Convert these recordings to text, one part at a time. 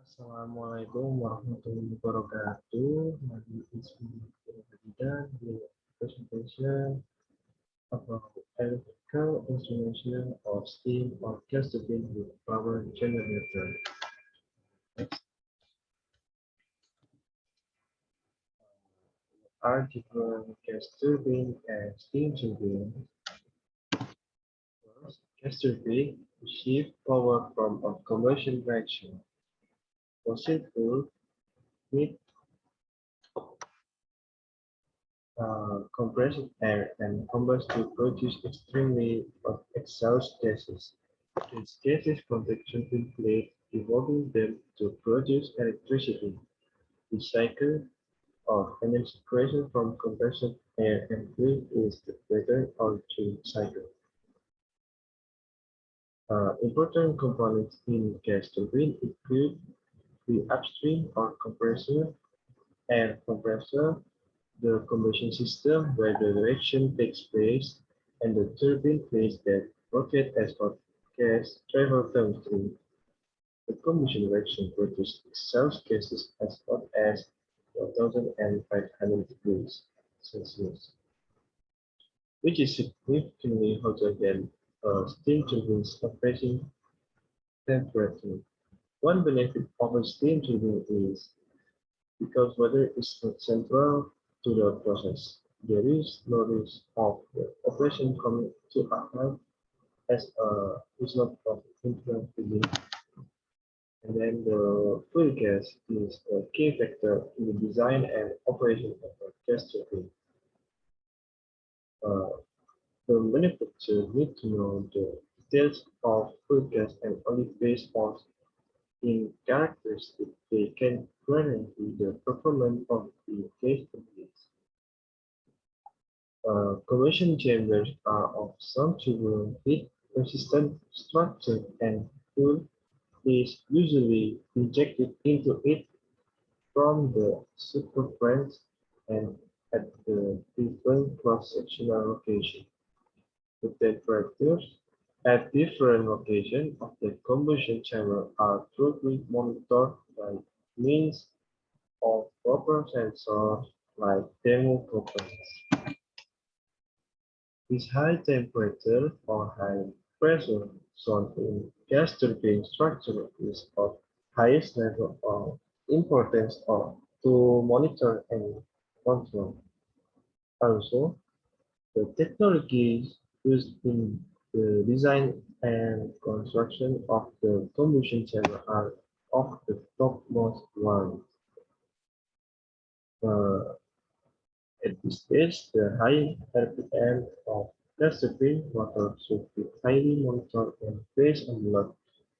Assalamualaikum warahmatullahi wabarakatuh. Nadi Instrumentation the presentation about electrical instrumentation of steam or gas turbine with power generator. Are different gas turbine and steam turbine. First, gas turbine receive power from a combustion reaction. Fossil fuel with compressed air and combust to produce extremely of exhaust gases. These gases contact turbine plate, evolving them to produce electricity. The cycle of energy creation from compressed air and fuel is the Brayton or Joule cycle. Important components in gas turbine include the upstream or compressor, air compressor, the combustion system where the reaction takes place, and the turbine plates that rotate as hot gas travel downstream. The combustion reaction produces exhaust gases as hot as 1500 degrees Celsius, which is significantly hotter than a steam turbine's operating temperature. One benefit of a steam turbine is because weather is not central to the process. There is no risk of the operation coming to a halt as a result of internal feeding. And then the fuel gas is a key factor in the design and operation of a gas turbine. Uh, the manufacturer need to know the details of fuel gas and only based on in characteristics they can guarantee the performance of the gas turbines. Combustion chambers are of some tubular heat-resistant structure and fuel is usually injected into it from the circumference and at the different cross-sectional locations. The temperatures at different locations of the combustion chamber are closely monitored by means of proper sensors like thermocouples. This high temperature or high pressure zone in gas turbine structure is of highest level of importance to monitor and control. Also, the technologies used in the design and construction of the combustion chamber are of the topmost ones. Uh, At this stage, the high RPM of gas turbine motor should be highly monitored and based on load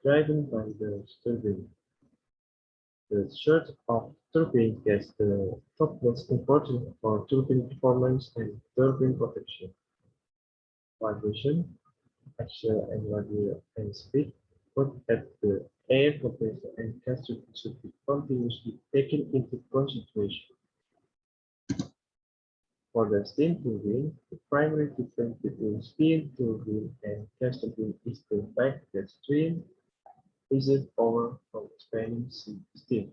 driven by the turbine. The search of turbine gets the topmost importance for turbine performance and turbine protection. Vibration, axial and radial and speed, both at the air compressor and gas turbine should be continuously taken into consideration. For the steam turbine, the primary difference between steam turbine and gas turbine is the fact that steam is over from expanding steam.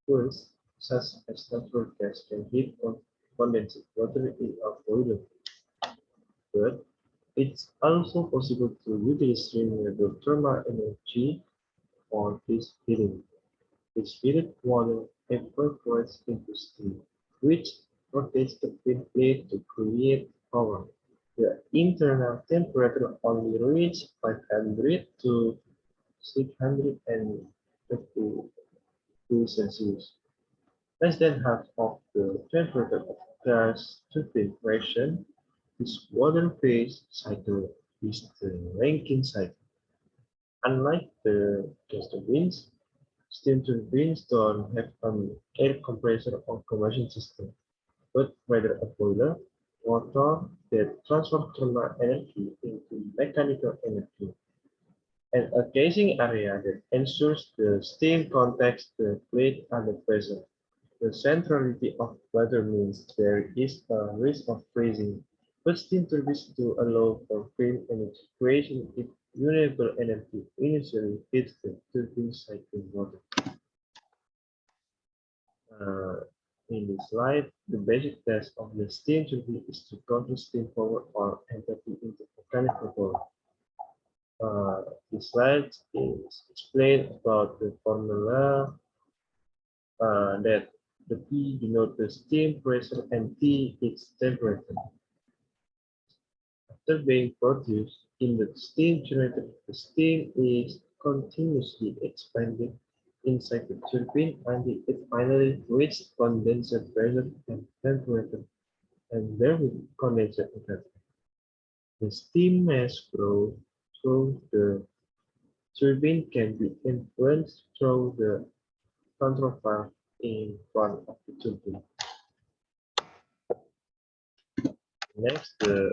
First, such as natural gas can heat condensed water in a boiler. But it's also possible to utilize renewable thermal energy for this heating. This heated water evaporates into steam, which rotates the fin plate to create power. The internal temperature only reaches 500 to 632 Celsius, less than half of the temperature of gas turbine reaction. This water phase cycle is the Rankine cycle. Unlike the gas turbines, steam turbines don't have an air compressor or combustion system, but rather a boiler motor that transfers thermal energy into mechanical energy, and a casing area that ensures the steam contacts the plate under pressure. The centrality of weather means there is a risk of freezing, but steam turbines do allow for free energy creation if renewable energy initially hits the turbine cycle water. Uh, in this slide, the basic task of the steam turbine is to convert steam power or enthalpy into mechanical power. This slide is explained about the formula that the P denotes the steam pressure and T its temperature. After being produced in the steam generator, the steam is continuously expanded inside the turbine until it finally reaches condenser pressure and temperature, and therewith condenser effect. The steam mass flow through the turbine can be influenced through the control valve in front of the turbine. Next, the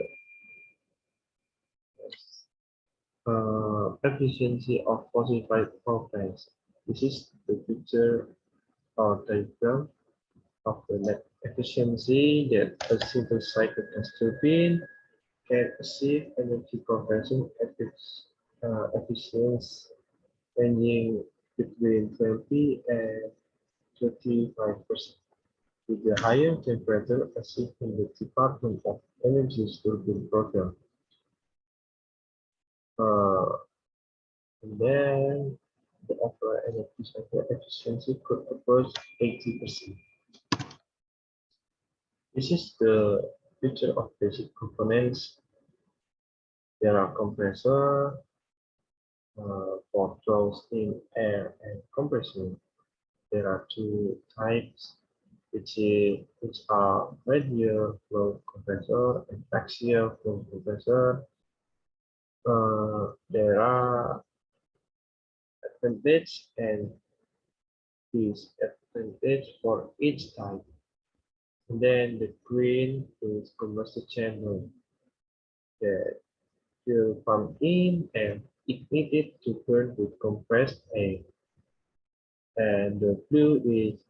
efficiency of fossil-fired power plants. This is the picture or diagram of the net efficiency that a simple cycle gas turbine can achieve energy conversion efficiency ranging between 20 and 35%, with the higher temperature achieved in the Department of Energy's turbine program. Uh, and then the overall energy cycle efficiency could approach 80%. This is the picture of basic components. There are compressor for draws in air and compression. There are two types, which are radial flow compressor and axial flow compressor. There are advantage and disadvantage for each type. And then the green is combustion chamber that will pump in and ignited to burn with compressed air. And the blue is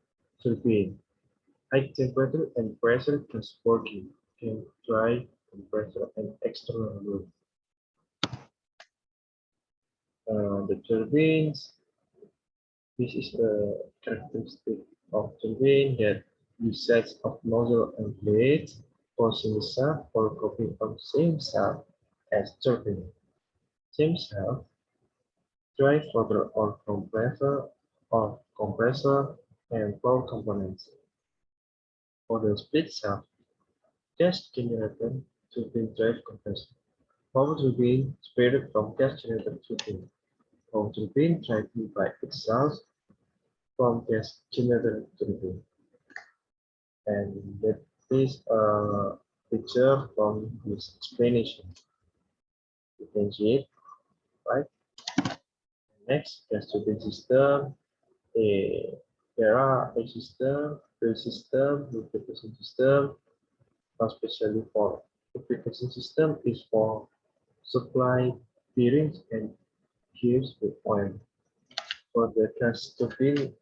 turbine. High temperature and pressure gas working can drive compressor and external load. The turbines, this is the characteristic of turbine that use sets of nozzle and blades forcing the shaft or coping on same shaft as turbine. Same shaft, drive rotor or compressor and power components. For the split shaft, gas generator turbine drive compressor. Power turbine spread from gas generator turbine. Power turbine driven by exhaust from gas generator turbine. And that is a picture from this explanation. You can see it, right? Next, gas turbine system. There are a system, fuel system, lubrication system, especially for lubrication system is for supply bearings and gears with oil. For the gas turbine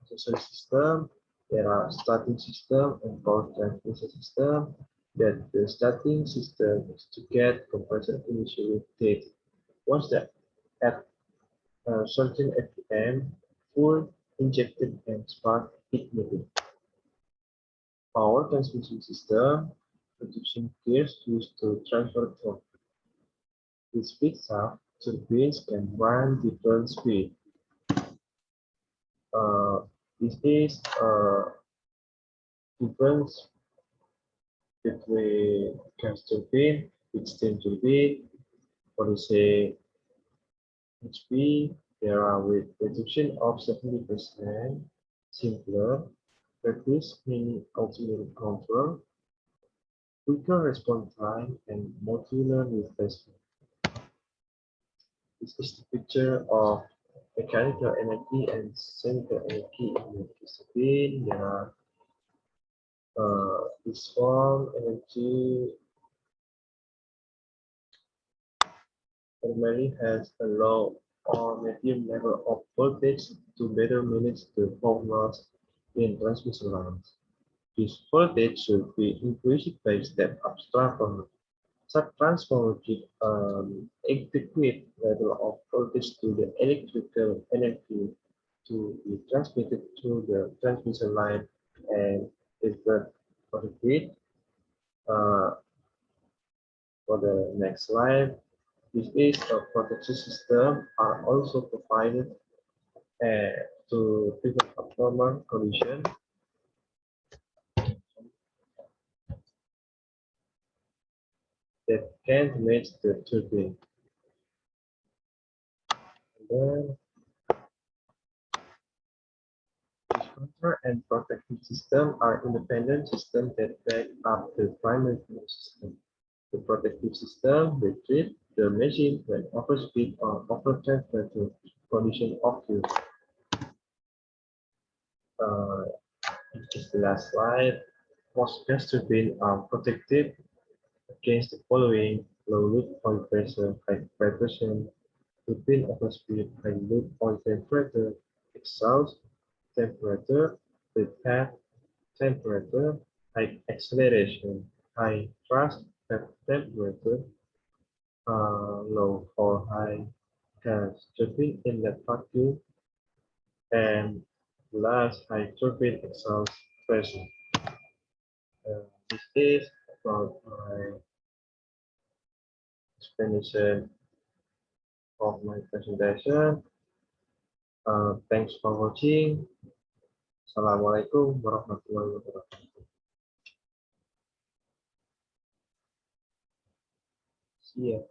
accessory system, there are starting system and power transmission system. That the starting system is to get compressor initiated. Once that at certain FPM, fuel injected and spark ignited. Power transmission system, producing gears used to transfer torque. With speed shaft, turbines can run different speed. Uh, this is a difference between gas turbine with steam turbine. For the say HP, there are with reduction of 70%, simpler, reduced meaning ultimate control, quicker response time, and modular replacement. This is the picture of mechanical energy and chemical energy in the discipline. There are this form energy normally has a low or medium level of voltage to better manage the fault loss in transmission lines. This voltage should be increased by step up transformer. Such transformer give adequate level of voltage to the electrical energy to be transmitted through the transmission line and divert for the grid. Uh, for the next slide, this is a protection system are also provided uh, to prevent abnormal collision that can damage the turbine. And then this control and protective system are independent systems that back up the primary control system. The protective system will treat the machine when overspeed or overtemperature condition occur. Uh, this is the last slide. Most gas turbines are protected against the following: low load oil pressure, high vibration, turbine overspeed, high load oil temperature, exhaust temperature, with head temperature, high acceleration, high thrust temperature, low or high gas turbine inlet vacuum, and last high turbine exhaust pressure. This is about my explanation of my presentation. Thanks for watching. Assalamualaikum warahmatullahi wabarakatuh. See ya.